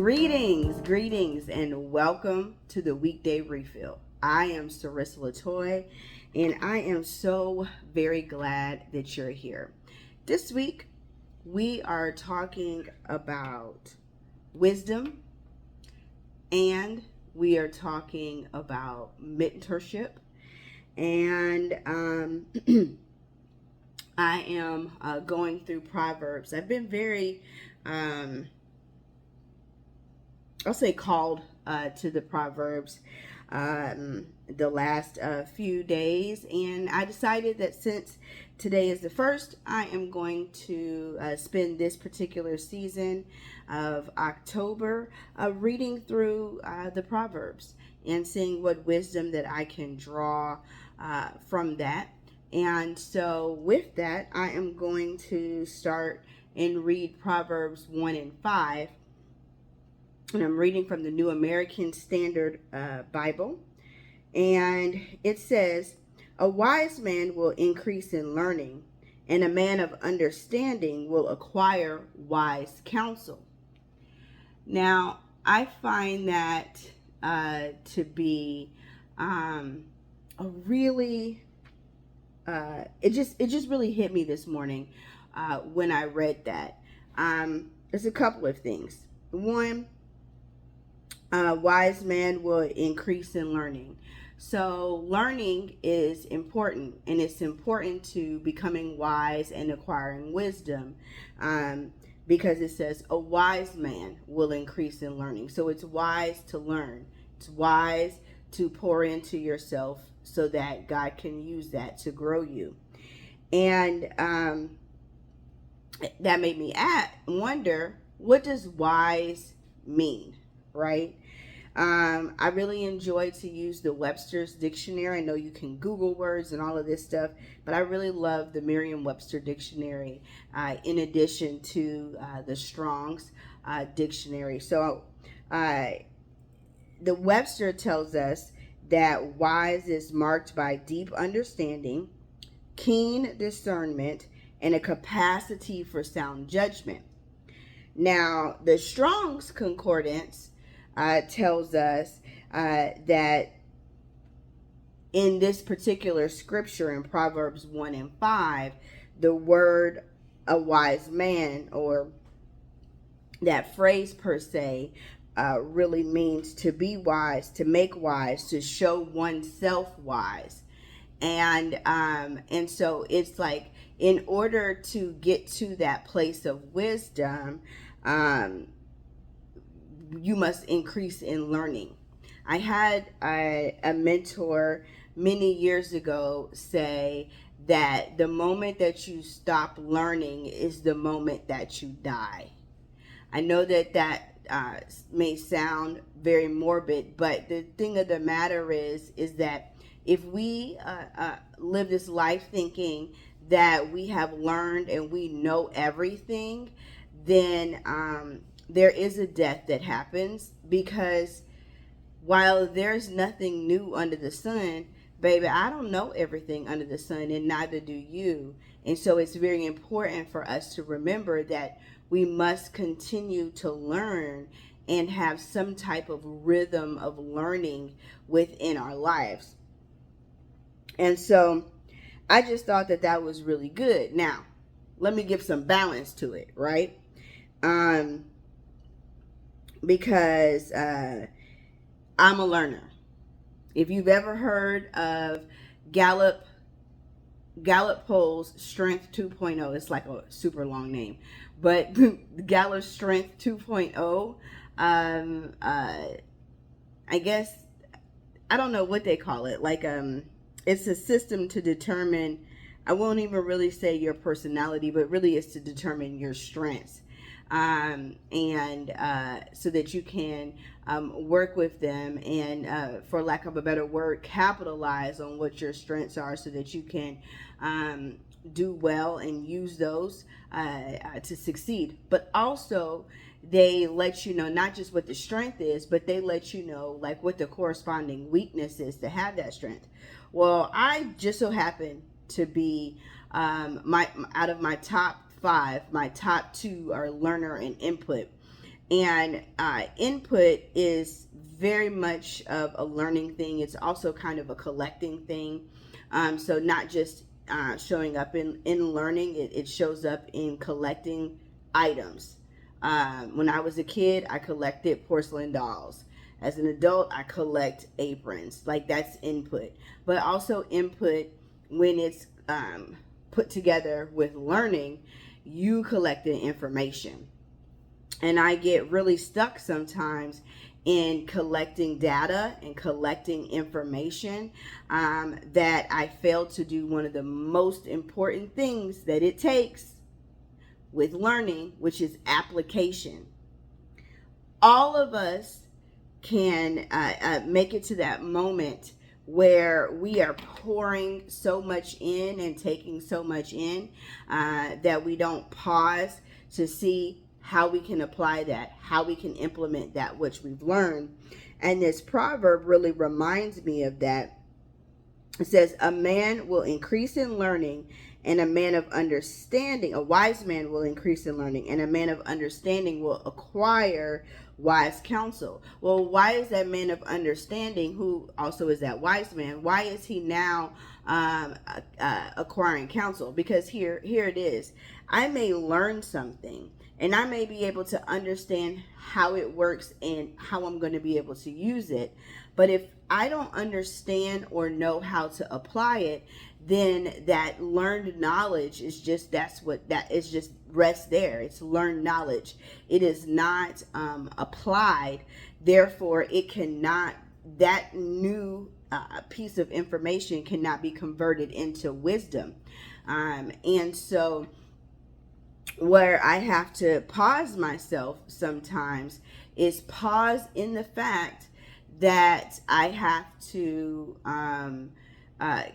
Greetings, and welcome to the Weekday Refill. I am Sarissa Latoy, and I am so very glad that you're here. This week, we are talking about wisdom, and we are talking about mentorship, and I am going through Proverbs. I've been very I'll say called to the Proverbs the last few days, and I decided that since today is the first, I am going to spend this particular season of October reading through the Proverbs and seeing what wisdom that I can draw from that. And so with that, I am going to start and read Proverbs 1 and 5. And I'm reading from the New American Standard Bible. And it says, "A wise man will increase in learning, and a man of understanding will acquire wise counsel." Now, I find that to be a really, it just really hit me this morning when I read that. There's a couple of things. One, wise man will increase in learning. So learning is important, and it's important to becoming wise and acquiring wisdom, because it says a wise man will increase in learning. So it's wise to learn. It's wise to pour into yourself so that God can use that to grow you. And that made me wonder, what does wise mean? Right? I really enjoy to use the Webster's dictionary. I know you can Google words and all of this stuff, but I really love the Merriam-Webster dictionary in addition to the Strong's dictionary. So the Webster tells us that wise is marked by deep understanding, keen discernment, and a capacity for sound judgment. Now, the Strong's Concordance tells us that in this particular scripture in Proverbs 1 and 5, the word a wise man, or that phrase per se, really means to be wise, to make wise, to show oneself wise. And so it's like, in order to get to that place of wisdom, you must increase in learning. I had a mentor many years ago say that the moment that you stop learning is the moment that you die. I know that may sound very morbid, but the thing of the matter is that if we live this life thinking that we have learned and we know everything, then there is a death that happens, because while there's nothing new under the sun, baby, I don't know everything under the sun, and neither do you. And so it's very important for us to remember that we must continue to learn and have some type of rhythm of learning within our lives. And so I just thought that was really good. Now, let me give some balance to it, right? Because I'm a learner. If you've ever heard of Gallup polls Strength 2.0, it's like a super long name, but Gallup Strength 2.0, I guess, I don't know what they call it. Like, it's a system to determine, I won't even really say your personality, but really it's to determine your strengths. And so that you can work with them and, for lack of a better word, capitalize on what your strengths are, so that you can do well and use those to succeed. But also, they let you know not just what the strength is, but they let you know like what the corresponding weakness is to have that strength. Well, I just so happen to be out of my top 5, my top 2 are learner and input. And input is very much of a learning thing. It's also kind of a collecting thing. So not just showing up in learning, it shows up in collecting items. When I was a kid, I collected porcelain dolls. As an adult, I collect aprons. Like, that's input. But also input when it's put together with learning, you collect the information. And I get really stuck sometimes in collecting data and collecting information, that I fail to do one of the most important things that it takes with learning, which is application. All of us can make it to that moment where we are pouring so much in and taking so much in, that we don't pause to see how we can apply that, how we can implement that which we've learned. And this proverb really reminds me of that. It says, a man will increase in learning, and a man of understanding, a wise man will increase in learning, and a man of understanding will acquire wise counsel. Well, why is that man of understanding, who also is that wise man, why is he now acquiring counsel? Because here it is. I may learn something, and I may be able to understand how it works and how I'm going to be able to use it. But if I don't understand or know how to apply it, then that learned knowledge is just, that is just rests there. It's learned knowledge. It is not applied. Therefore, it cannot, that new piece of information cannot be converted into wisdom. And so where I have to pause myself sometimes is pause in the fact that I have to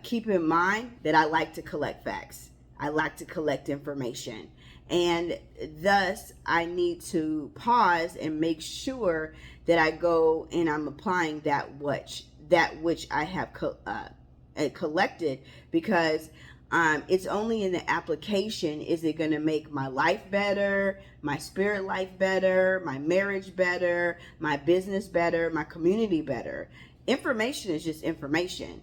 keep in mind that I like to collect facts. I like to collect information. And thus, I need to pause and make sure that I go and I'm applying that which I have collected, because it's only in the application is it going to make my life better, my spirit life better, my marriage better, my business better, my community better. Information is just information.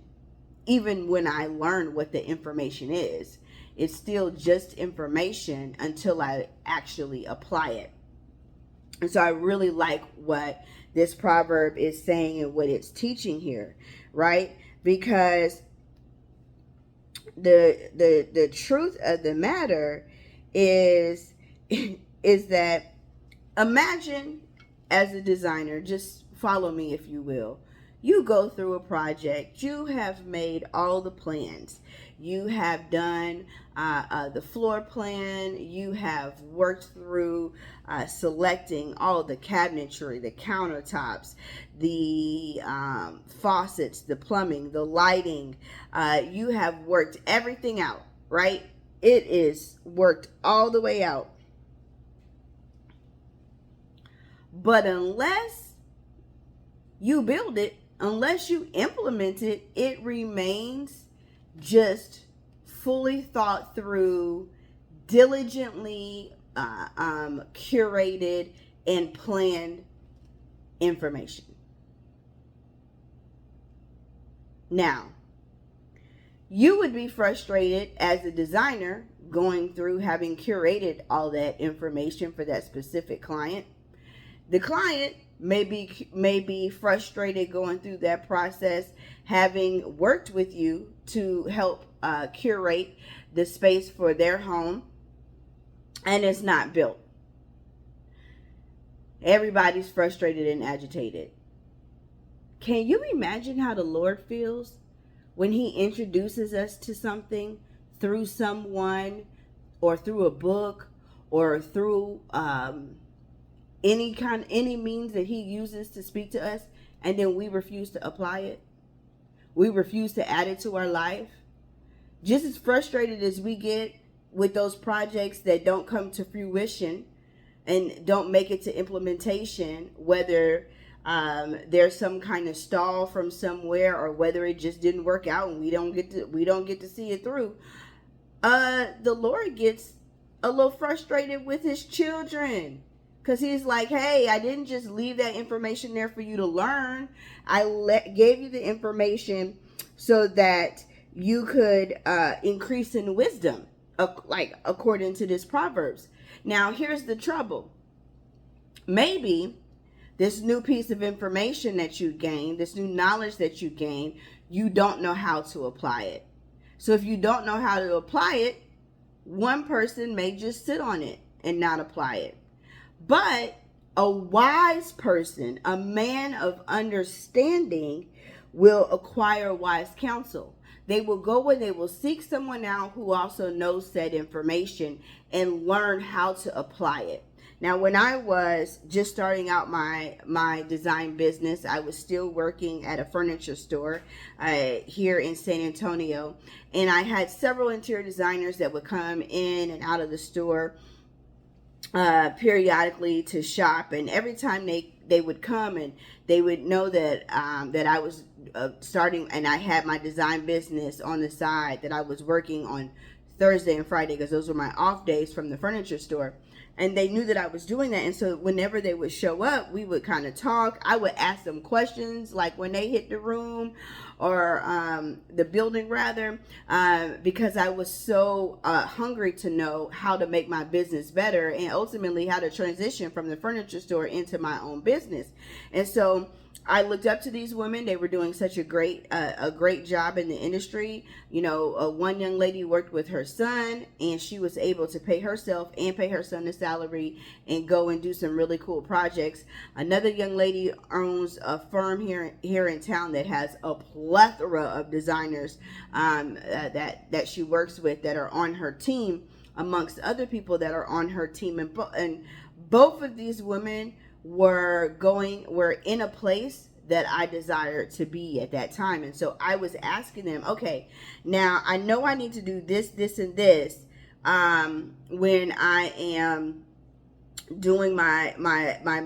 Even when I learn what the information is, it's still just information until I actually apply it. And so I really like what this proverb is saying and what it's teaching here, right? Because the truth of the matter is that, imagine, as a designer, just follow me if you will. You go through a project, you have made all the plans, you have done the floor plan, you have worked through selecting all the cabinetry, the countertops, the faucets, the plumbing, the lighting. You have worked everything out, right? It is worked all the way out. But unless you build it, unless you implement it, it remains just fully thought through, diligently curated and planned information. Now, you would be frustrated as a designer going through having curated all that information for that specific client. The client may be frustrated going through that process, having worked with you to help curate the space for their home, and it's not built. Everybody's frustrated and agitated. Can you imagine how the Lord feels when he introduces us to something through someone or through a book or through any means that he uses to speak to us, and then we refuse to apply it? We refuse to add it to our life. Just as frustrated as we get with those projects that don't come to fruition and don't make it to implementation, whether there's some kind of stall from somewhere or whether it just didn't work out and we don't get to see it through, the Lord gets a little frustrated with his children, Because he's like, hey, I didn't just leave that information there for you to learn. Gave you the information so that you could increase in wisdom, like according to this Proverbs. Now, here's the trouble. Maybe this new piece of information that you gained, this new knowledge that you gained, you don't know how to apply it. So if you don't know how to apply it, one person may just sit on it and not apply it. But a wise person, a man of understanding, will acquire wise counsel. They will go and they will seek someone out who also knows said information and learn how to apply it. Now, when I was just starting out my design business, I was still working at a furniture store here in San Antonio. And I had several interior designers that would come in and out of the store periodically to shop. And every time they would come and they would know that that I was starting, and I had my design business on the side, that I was working on Thursday and Friday because those were my off days from the furniture store. And they knew that I was doing that. And so whenever they would show up, we would kind of talk. I would ask them questions like when they hit the room or the building rather, because I was so hungry to know how to make my business better and ultimately how to transition from the furniture store into my own business. And so I looked up to these women. They were doing such a great job in the industry. You know, one young lady worked with her son, and she was able to pay herself and pay her son a salary and go and do some really cool projects. Another young lady owns a firm here in town that has a plethora of designers that she works with that are on her team, amongst other people that are on her team. And both of these women were in a place that I desired to be at that time. And so I was asking them, okay, now I know I need to do this, and this when I am doing my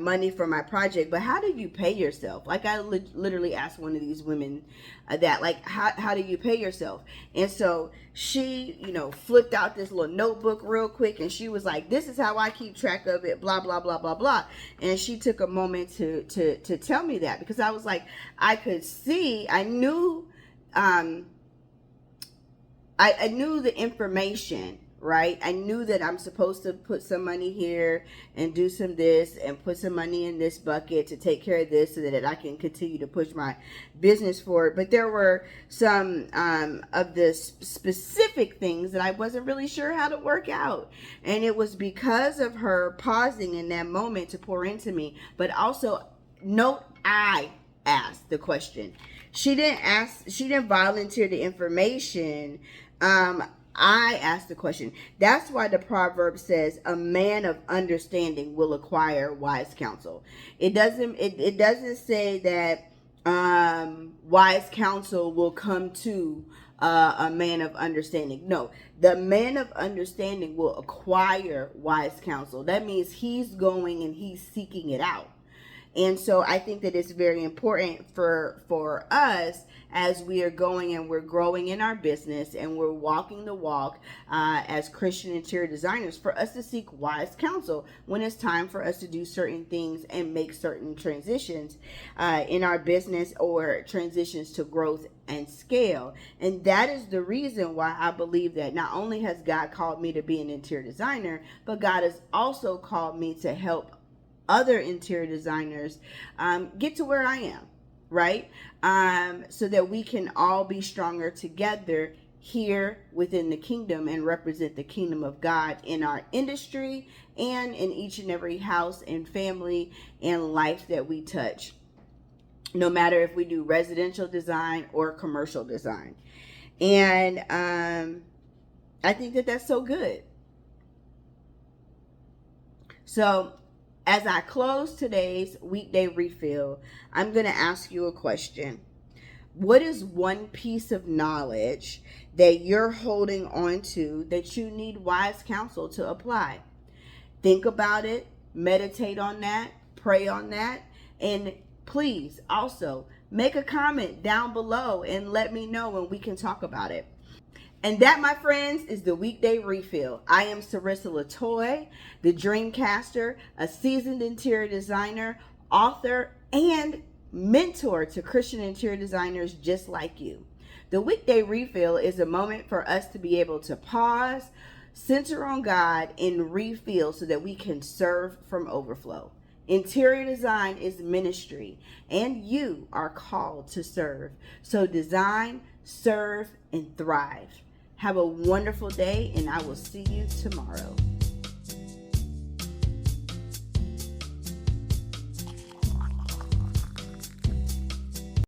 money for my project, but how do you pay yourself? Like I literally asked one of these women that, like, how do you pay yourself? And so she, flipped out this little notebook real quick, and she was like, this is how I keep track of it, blah, blah, blah, blah, blah. And she took a moment to tell me that, because I was like, I could see, I knew, I knew the information, right? I knew that I'm supposed to put some money here and do some this and put some money in this bucket to take care of this so that I can continue to push my business forward. But there were some of the specific things that I wasn't really sure how to work out. And it was because of her pausing in that moment to pour into me. But also, note, I asked the question. She didn't volunteer the information. I asked the question. That's why the proverb says a man of understanding will acquire wise counsel. It doesn't say that wise counsel will come to a man of understanding. No, the man of understanding will acquire wise counsel. That means he's going and he's seeking it out. And so I think that it's very important for us as we are going and we're growing in our business and we're walking the walk as Christian interior designers, for us to seek wise counsel when it's time for us to do certain things and make certain transitions in our business or transitions to growth and scale. And that is the reason why I believe that not only has God called me to be an interior designer, but God has also called me to help other interior designers get to where I am, right? So that we can all be stronger together here within the kingdom and represent the kingdom of God in our industry and in each and every house and family and life that we touch, no matter if we do residential design or commercial design. And I think that that's so good. So as I close today's weekday refill, I'm going to ask you a question. What is one piece of knowledge that you're holding on to that you need wise counsel to apply? Think about it, meditate on that, pray on that, and please also make a comment down below and let me know and we can talk about it. And that, my friends, is the Weekday Refill. I am Sarissa Latoy, the Dreamcaster, a seasoned interior designer, author, and mentor to Christian interior designers just like you. The Weekday Refill is a moment for us to be able to pause, center on God, and refill so that we can serve from overflow. Interior design is ministry, and you are called to serve. So design, serve, and thrive. Have a wonderful day, and I will see you tomorrow.